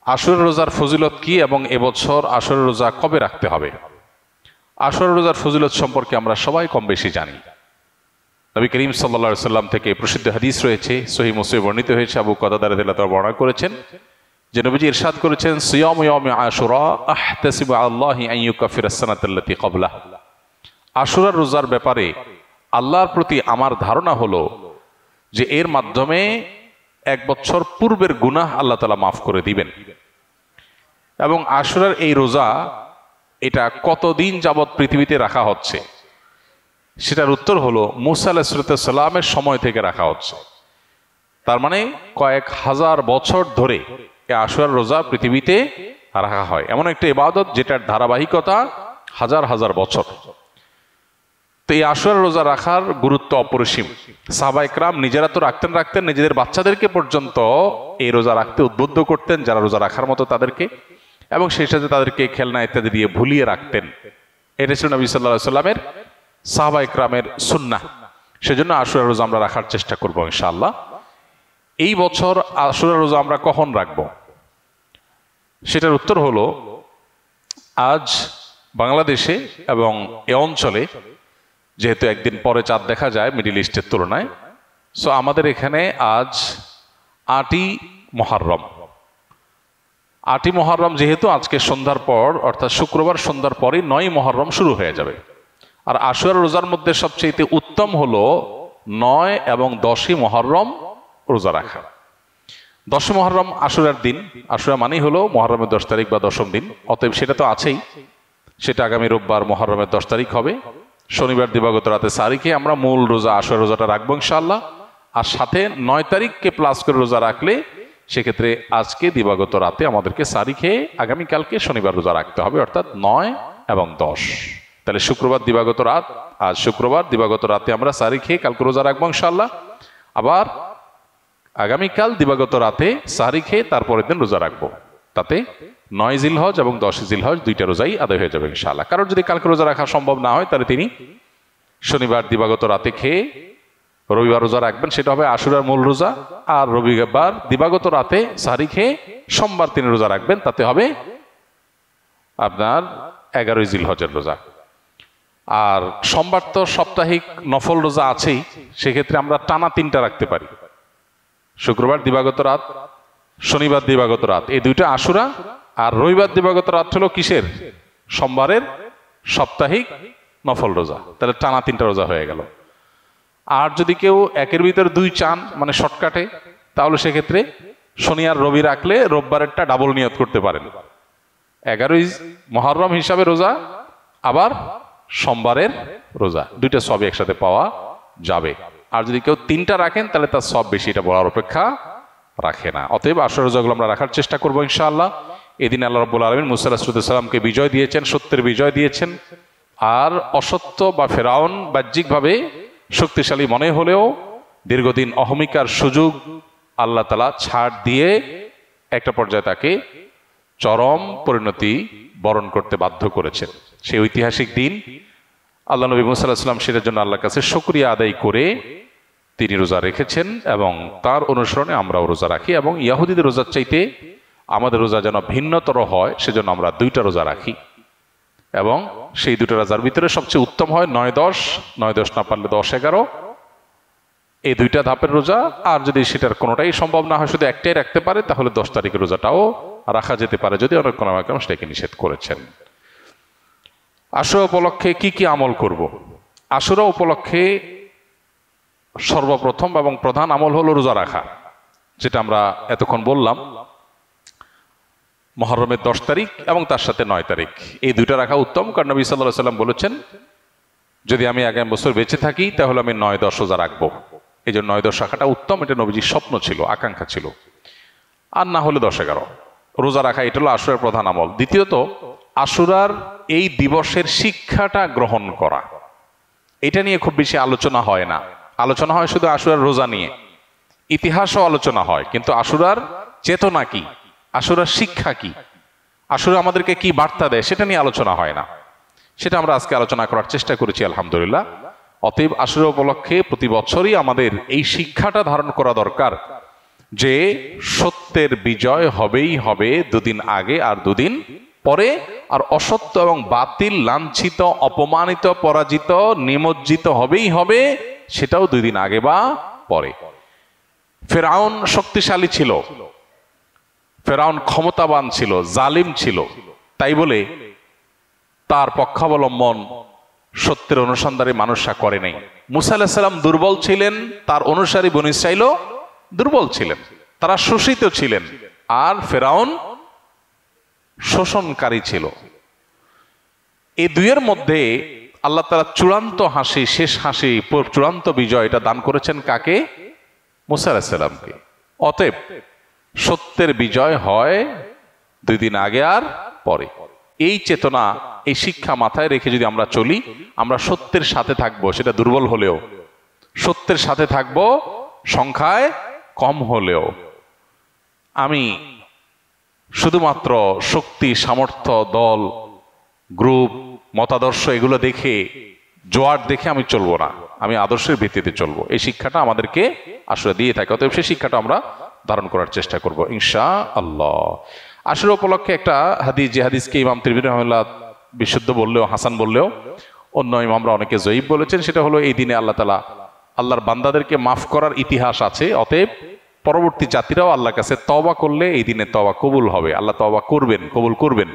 আশুরা রোজার ফজিলত কি এবং এবছর আশুরা রোজা কবে রাখতে হবে? আশুরা রোজার ফজিলত সম্পর্কে আমরা সবাই কম বেশি জানি। নবী করিম সাল্লাল্লাহু আলাইহি সাল্লাম থেকে প্রসিদ্ধ হাদিস রয়েছে, সহিহ মুসলিমে বর্ণিত হয়েছে। আবু কাতাদা রাদিয়াল্লাহু তাআলা বর্ণনা করেছেন যে নবীজি ইরশাদ করেছেন, সিয়ামু ইয়াউমি আশুরা আহতাসিবু আল্লাহি আন ইউকাফিরা আস-সানাতাল্লাতী ক্বাবলাহ। আশুরা রোজার ব্যাপারে আল্লাহর প্রতি আমার ধারণা হলো যে এর মাধ্যমে এক বছর পূর্বের গুনাহ আল্লাহ তাআলা মাফ করে দিবেন। এবং আশুরার এই রোজা এটা কতদিন যাবৎ পৃথিবীতে রাখা হচ্ছে সেটার উত্তর হলো মুসা আলাইহিস সালামের সময় থেকে রাখা হচ্ছে। তার মানে কয়েক হাজার বছর ধরে এই আশুরার রোজা পৃথিবীতে রাখা হয়। এমন একটা ইবাদত যেটার ধারাবাহিকতা হাজার হাজার বছর। তো এই আশুরার রোজা রাখার গুরুত্ব অপরিসীম। সাহাবায়ে কেরাম নিজেরা তো রাখতেন, নিজেদের বাচ্চাদেরকে পর্যন্ত এই রোজা রাখতে উদ্বুদ্ধ করতেন যারা রোজা রাখার মতো তাদেরকে, এবং সেই সাথে তাদেরকে খেলনা ইত্যাদি দিয়ে ভুলিয়ে রাখতেন। এটা ছিল নবী সাল্লাল্লাহু আলাইহি সাল্লামের সাহাবায়ে কেরামের সুন্নাহ। সেজন্য আশুরা রোজা আমরা রাখার চেষ্টা করব ইনশাআল্লাহ। এই বছর আশুরা রোজা আমরা কখন রাখব সেটার উত্তর হলো, আজ বাংলাদেশে এবং এ অঞ্চলে যেহেতু একদিন পরে চাঁদ দেখা যায় মিডল ইস্টের তুলনায়, সো আমাদের এখানে আজ ৮ই মুহররম। ৮ই মুহররম যেহেতু আজকে সন্ধ্যার পর অর্থাৎ শুক্রবার সন্ধ্যার পরই ৯ই মুহররম শুরু হয়ে যাবে। আর আশুরা রোজার মধ্যে সবচেয়ে উত্তম হলো ৯ এবং 10ই মুহররম রোজা রাখা। 10ই মুহররম আশুরার দিন, আশুরা মানেই হলো মুহররমের 10 তারিখ বা 10ম দিন, অতএব সেটা তো আছেই। সেটা আগামী রোববার মুহররমের 10 তারিখ হবে। শনিবার দিবাগত রাতে সাহরি খেয়ে আমরা মূল রোজা আশুরা রোজাটা রাখবো ইনশাআল্লাহ। আর সাথে 9 তারিখকে প্লাস করে রোজা রাখলে সেক্ষেত্রে আজকে দিবাগত রাতে আমাদেরকে সাহরি খেয়ে আগামীকালকে শনিবার রোজা রাখতে হবে, অর্থাৎ 9 এবং 10। তাহলে শুক্রবার দিবাগত রাত, আজ শুক্রবার দিবাগত রাতে আমরা সাহরি খেয়ে কালকে রোজা রাখবো ইনশাআল্লাহ। আবার আগামীকাল দিবাগত রাতে সাহরি খেয়ে তারপরের দিন রোজা রাখবো। তাতে 9 জিলহজ এবং 10 জিলহজ দুইটা রোজাই আদায় হয়ে যাবে ইনশাআল্লাহ। কারণ যদি কালকে রোজা রাখা সম্ভব না হয় তাহলে তিনি শনিবার দিবাগত রাতে খেয়ে রবিবার রোজা রাখবেন, সেটা হবে আশুরার মূল রোজা। আর রবিবার দিবাগত রাতে সাহরি খেয়ে সোমবার তিনি রোজা রাখবেন, তাতে হবে আপনার 11 জিলহজের রোজা। আর সোমবার তো সাপ্তাহিক নফল রোজা আছেই, সেক্ষেত্রে আমরা টানা 3টা রাখতে পারি। শুক্রবার দিবাগত রাত, শনিবার দিবাগত রাত, এই দুইটা আশুরা। আর রবিবার দিবাগত রাত হলো কিসের? সোমবারের সাপ্তাহিক নফল রোজা। তাহলে টানা 3টা রোজা হয়ে গেল। আর যদি কেউ একের ভিতর 2 চান, মানে শর্টকাটে, তাহলে সেক্ষেত্রে শনি আর রবি রাখলে রোববারেরটা ডাবল নিয়ত করতে পারেন। 11ই মুহররম হিসাবে রোজা, আবার সোমবারের রোজা, দুইটা সবই একসাথে পাওয়া যাবে। আর যদি কেউ 3টা রাখেন তাহলে তার সব বেশি, এটা বলার অপেক্ষা রাখে না। অতএব আশুরা রোজাগুলো আমরা রাখার চেষ্টা করবো ইনশাআল্লাহ। এদিন আল্লাহ রাব্বুল আলামিন মুসা আলাইহিস সালামকে বিজয় দিয়েছেন, সত্যের বিজয় দিয়েছেন। আর অসত্য বা ফেরাউন বাহ্যিকভাবে শক্তিশালী মনে হলেও দীর্ঘদিন অহমিকার সুযোগ আল্লাহ তাআলা ছাড় দিয়ে একটা পর্যায়ে তাকে চরম পরিণতি বরণ করতে বাধ্য করেছেন। সেই ঐতিহাসিক দিন আল্লাহ নবী মুসা আলাইহিস সালাম সেটার জন্য আল্লাহর কাছে শুকরিয়া আদায় করে তিনি রোজা রেখেছেন, এবং তার অনুসরণে আমরাও রোজা রাখি। এবং ইহুদিদের রোজার চাইতে আমাদের রোজা যেন ভিন্নতর হয় সেজন্য আমরা 2টা রোজা রাখি। এবং সেই 2টা রোজার ভিতরে সবচেয়ে উত্তম হয় 9-10, 9-10 না পারলে 10-11, এই 2টা ধাপের রোজা। আর যদি সেটার কোনোটাই সম্ভব না হয়, শুধু একটাই রাখতে পারে, তাহলে 10 তারিখের রোজাটাও রাখা যেতে পারে, যদি অনেক কোনো সেটাকে নিষেধ করেছেন। আশুরা উপলক্ষে কি কি আমল করব? আশুরা উপলক্ষে সর্বপ্রথম এবং প্রধান আমল হলো রোজা রাখা, যেটা আমরা এতক্ষণ বললাম। মুহররমের 10 তারিখ এবং তার সাথে 9 তারিখ, এই 2টা রাখা উত্তম। কারণ নবী সাল্লাল্লাহু আলাইহি সাল্লাম বলেছেন, যদি আমি আগামী বছর বেঁচে থাকি তাহলে আমি 9-10 রোজা রাখবো। এই জন্য 9-10 রাখাটা উত্তম, এটা নবীজির স্বপ্ন ছিল, আকাঙ্ক্ষা ছিল। আর না হলে 10-11 রোজা রাখা, এটা হলো আশুরার প্রধান আমল। দ্বিতীয়ত, আশুরার এই দিবসের শিক্ষাটা গ্রহণ করা, এটা নিয়ে খুব বেশি আলোচনা হয় না। আলোচনা হয় শুধু আশুরার রোজা নিয়ে, ইতিহাসও আলোচনা হয়, কিন্তু আশুরার চেতনা কি, আশুরার শিক্ষা কি, আশুরা আমাদেরকে কি বার্তা দেয়, সেটা নিয়ে আলোচনা হয় না। সেটা আমরা আজকে আলোচনা করার চেষ্টা করেছি আলহামদুলিল্লাহ। অতএব আশুরা উপলক্ষে প্রতি বছরই আমাদের এই শিক্ষাটা ধারণ করা দরকার যে সত্যের বিজয় হবেই হবে, দুদিন আগে আর দুদিন পরে, আর অসত্য এবং বাতিল লাঞ্ছিত, অপমানিত, পরাজিত, নিমজ্জিত হবেই হবে, সেটাও দুই দিন আগে বা পরে। ফেরাউন শক্তিশালী ছিল, ফেরাউন ক্ষমতাবান ছিল, জালিম ছিল, তাই বলে তার পক্ষাবলম্বন সত্যের অনুসন্ধানে মানুষরা করে নাই। মুসা আলাইহিস সালাম দুর্বল ছিলেন, তার অনুসারী বনী ইসরাঈলও দুর্বল ছিলেন, তারা শোষিত ছিলেন, আর ফেরাউন শোষণকারী ছিল। এই দুইয়ের মধ্যে আল্লাহ তাআলা চূড়ান্ত হাসি, শেষ হাসি, চূড়ান্ত বিজয় এটা দান করেছেন কাকে? মুসা আলাইহিস সালামকে। অতএব সত্যের বিজয় হয় দুই দিন আগে আর পরে। এই চেতনা, এই শিক্ষা মাথায় রেখে যদি আমরা চলি, আমরা সত্যের সাথে থাকবো, সেটা দুর্বল হলেও সত্যের সাথে থাকবো, সংখ্যায় কম হলেও। আমি শুধুমাত্র শক্তি, সামর্থ্য, দল, গ্রুপ, মতাদর্শ এগুলো দেখে, জোয়ার দেখে আমি চলবো না, আমি আদর্শের ভিত্তিতে চলবো। এই শিক্ষাটা আমাদেরকে আসলে দিয়ে থাকে। অতএব সেই শিক্ষাটা আমরা ধারণ করার চেষ্টা করব ইনশাআল্লাহ। আশুরা উপলক্ষে একটা হাদিস, যে হাদিসকে ইমাম তিরমিজি রাহিমাহুল্লাহ বিশুদ্ধ বললেও, হাসান বললেও, অন্য ইমামরা অনেকে জয়ীফ বলেছেন, সেটা হলো এই দিনে আল্লাহ তাআলা আল্লাহর বান্দাদেরকে মাফ করার ইতিহাস আছে। অতএব পরবর্তী জাতিরাও আল্লাহর কাছে তওবা করলে এই দিনে তওবা কবুল হবে, আল্লাহ তওবা করবেন, কবুল করবেন।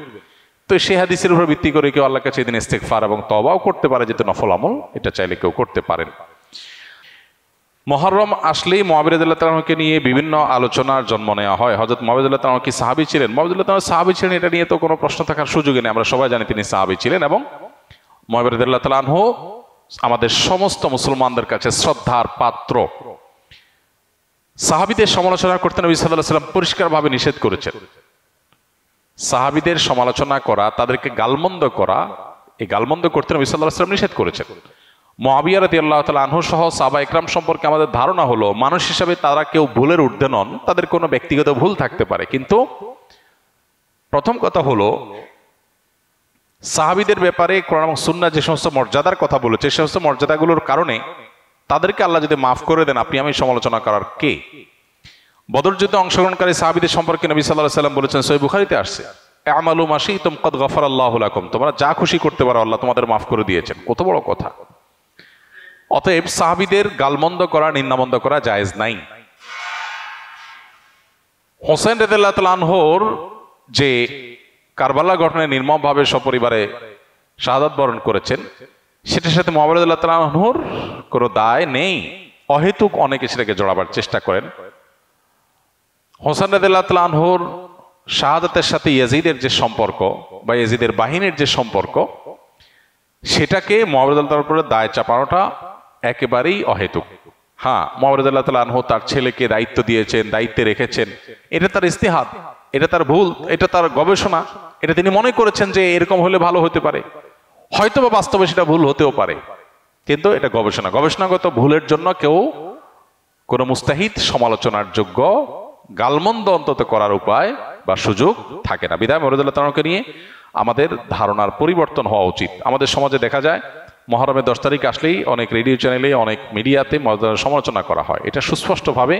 তো সেই হাদিসের উপর ভিত্তি করে কেউ আল্লাহর কাছে এই দিন ইস্তেগফার এবং তওবাও করতে পারে, যেহেতু নফল আমল, এটা চাইলে কেউ করতে পারেন। মুহররম আসলেই মুআবিয়া রাদিয়াল্লাহু তাআলা আনহুকে নিয়ে বিভিন্ন আলোচনার জন্ম নেওয়া হয়। হযরত মুআবিয়া রাদিয়াল্লাহু তাআলা কি সাহাবী ছিলেন? মুআবিয়া রাদিয়াল্লাহু তাআলা সাহাবী ছিলেন, এটা নিয়ে তো কোনো প্রশ্ন থাকার সুযোগই নেই। আমরা সবাই জানি তিনি সাহাবী ছিলেন, এবং মুআবিয়া রাদিয়াল্লাহু তাআলা আনহু আমাদের সমস্ত মুসলমানদের কাছে শ্রদ্ধার পাত্র। সাহাবীদের সমালোচনা করতে নবী সাল্লাল্লাহু আলাইহি ওয়াসাল্লাম পরিষ্কারভাবে নিষেধ করেছেন। সাহাবীদের সমালোচনা করা, তাদেরকে গালমন্দ করা, এই গালমন্দ করতে নবী সাল্লাল্লাহু আলাইহি ওয়াসাল্লাম নিষেধ করেছেন। মুআবিয়া রাদিয়াল্লাহু তাআলা আনহু সহ সাহাবা ইকরাম সম্পর্কে আমাদের ধারণা হলো, মানুষ হিসাবে তারা কেউ ভুলের ঊর্ধ্বে নন, তাদের কোনো ব্যক্তিগত ভুল থাকতে পারে। কিন্তু প্রথম কথা হলো, সাহাবীদের ব্যাপারে কোরআন এবং সুন্নাহ যে সমস্ত মর্যাদার কথা বলেছে, সেই সমস্ত মর্যাদাগুলোর কারণে তাদেরকে আল্লাহ যদি মাফ করে দেন, আপনি আমি সমালোচনা করার কে? বদর যুদ্ধে অংশগ্রহণকারী সাহাবীদের সম্পর্কে নবী সাল্লাল্লাহু আলাইহি ওয়াসাল্লাম বলেছেন, সহিহ বুখারীতে আসছে, আমালু মা শি'তুম ক্বাদ গাফারাল্লাহু লাকুম, তোমরা যা খুশি করতে পারো, আল্লাহ তোমাদের মাফ করে দিয়েছেন। কত বড় কথা! অতএব সাহাবীদের গালমন্দ করা, নিন্দামন্দ করা জায়েজ নাই। হোসেন রাদিয়াল্লাহু তাআলা আনহুর যে কারবালা ঘটনায় নির্মমভাবে সপরিবারে শাহাদাত বরণ করেছেন, সেটার সাথে মুআবিয়া রাদিয়াল্লাহু তাআলা আনহুর কোনো দায় নেই। অহেতুক অনেকে সেটাকে জড়াবার চেষ্টা করেন। হোসেন রাদিয়াল্লাহু তাআলা আনহুর শাহাদাতের সাথে ইয়াজিদের যে সম্পর্ক, বা ইয়াজিদের বাহিনীর যে সম্পর্ক, সেটাকে মুআবিয়া রাদিয়াল্লাহু তাআলার উপরে দায় চাপানোটা একেবারেই অহেতুক। হ্যাঁ, মুআবিয়া রাদিয়াল্লাহু তাআলা আনহু তার ছেলেকে দায়িত্ব দিয়েছেন, দায়িত্বে রেখেছেন, এটা তার ইজতিহাদ, এটা তার ভুল, এটা তার গবেষণা, এটা তিনি মনে করেছেন যে এরকম হলে ভালো হতে পারে। হয়তো বা বাস্তবে সেটা ভুল হতেও পারে, কিন্তু এটা গবেষণা। গবেষণাগত ভুলের জন্য কেউ কোনো মুস্তাহিদ সমালোচনার যোগ্য, গালমন্দ অন্তত করার উপায় বা সুযোগ থাকে না। বিধায় মুআবিয়া রাদিয়াল্লাহু তাআলাকে নিয়ে আমাদের ধারণার পরিবর্তন হওয়া উচিত। আমাদের সমাজে দেখা যায় মুহররমের 10 তারিখ আসলেই অনেক রেডিও চ্যানেলে, অনেক মিডিয়াতে সমালোচনা করা হয়। এটা সুস্পষ্টভাবে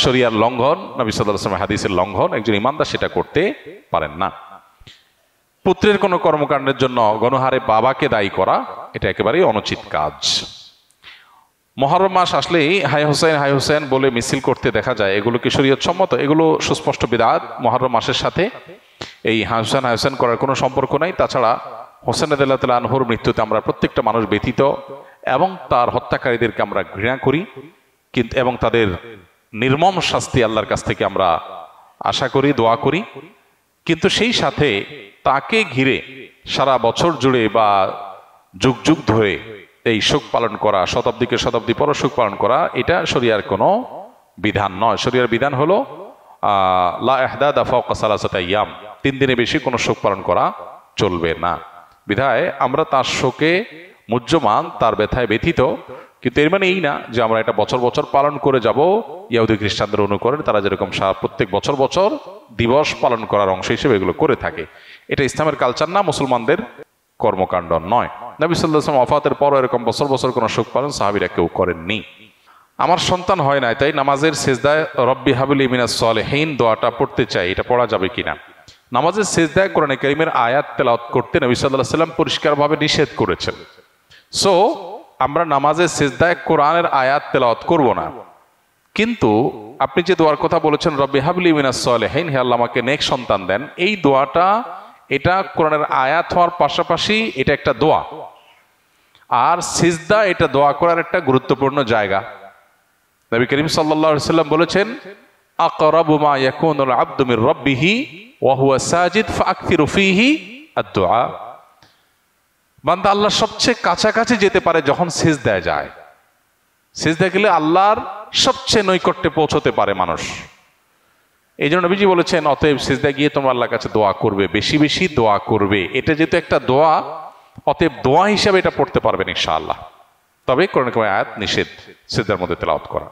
শরিয়ার লঙ্ঘন, নবী সাল্লাল্লাহু আলাইহি ওয়াসাল্লাম হাদিসের লঙ্ঘন। একজন ইমানদার সেটা করতে পারেন না। পুত্রের কোনো কর্মকাণ্ডের জন্য গণহারে বাবাকে দায়ী করা, এটা একেবারেই অনুচিত কাজ। মুহররম মাস আসলেই হাই হোসেন বলে মিছিল করতে দেখা যায়, এগুলো কি শরীয়ত সম্মত? এগুলো সুস্পষ্ট বিদআত। মুহররম মাসের সাথে এই হাই হোসেন করার কোনো সম্পর্ক নাই। তাছাড়া হোসেন রাদিয়াল্লাহু তাআলা আনহুর মৃত্যুতে আমরা প্রত্যেকটা মানুষ ব্যথিত, এবং তার হত্যাকারীদেরকে আমরা ঘৃণা করি, কিন্তু এবং তাদের নির্মম শাস্তি আল্লাহর কাছ থেকে আমরা আশা করি, দোয়া করি। কিন্তু সেই সাথে তাকে ঘিরে সারা বছর জুড়ে বা যুগ যুগ ধরে এই শোক পালন করা, শতাব্দীকে শতাব্দী পর শোক পালন করা, এটা শরিয়ার কোনো বিধান নয়। শরিয়ার বিধান হলো লা ইহদাদা ফাওকা সালাসাতি আইয়াম, 3 দিনের বেশি কোনো শোক পালন করা চলবে না। বিধায় আমরা তার শোকে মুহ্যমান, তার ব্যথায় ব্যথিত, কিন্তু এর মানে এই না যে আমরা এটা বছর বছর পালন করে যাব। ইহুদি খ্রিস্টানদের অনুকরণ, তারা যেরকম প্রত্যেক বছর বছর দিবস পালন করার অংশ হিসেবে এগুলো করে থাকে, এটা ইসলামের কালচার না, মুসলমানদের কর্মকাণ্ড নয়। নবী সাল্লাল্লাহু আলাইহি ওয়াসাল্লাম ওয়াফাতের পর এরকম বছর বছর কোনো শোক পালন সাহাবীরা কেউ করেননি। আমার সন্তান হয় না, তাই নামাজের সিজদায় রব্বি হাবলি মিনাস সালিহিন দোয়াটা পড়তে চাই, এটা পড়া যাবে কিনা? নামাজের সিজদায় কোরআনে কারীমের আয়াত তেলাওয়াত করতে নবী সাল্লাল্লাহু আলাইহি ওয়াসাল্লাম পরিষ্কারভাবে নিষেধ করেছেন। সো আমরা নামাজের সিজদায় কোরআনের আয়াত তেলাওয়াত করব না, কিন্তু আপনি যে দোয়ার কথা বলেছেন রব্বি হাবলি মিনাস সালিহিন, হে আল্লাহ আমাকে নেক সন্তান দেন, এই দোয়াটা এটা কোরআনের আয়াত হওয়ার পাশাপাশি এটা একটা দোয়া, আর সিজদা এটা দোয়া করার একটা গুরুত্বপূর্ণ জায়গা। নবী করিম সাল্লাল্লাহু আলাইহি ওয়াসাল্লাম বলেছেন আকরাবু মা ইয়াকুনুল আবদু মির রাব্বিহি ওয়া হুয়া সাজিদ ফাআকথিরু ফীহি আদ-দুআ। বান্দা আল্লাহর সবচেয়ে কাছাকাছি যেতে পারে যখন সিজদায় যায়। সিজদায় গেলে আল্লাহর সবচেয়ে নৈকট্যে পৌঁছতে পারে মানুষ। এই জন্য নবীজি বলেছেন অতএব সিজদায় গিয়ে তোমরা আল্লাহর কাছে দোয়া করবে, বেশি বেশি দোয়া করবে। এটা যেহেতু একটা দোয়া, অতএব দোয়া হিসাবে এটা পড়তে পারবেন ইনশাআল্লাহ। তবে কোরআনের আয়াত নিষেধ সিজদার মধ্যে তেলাওয়াত করা।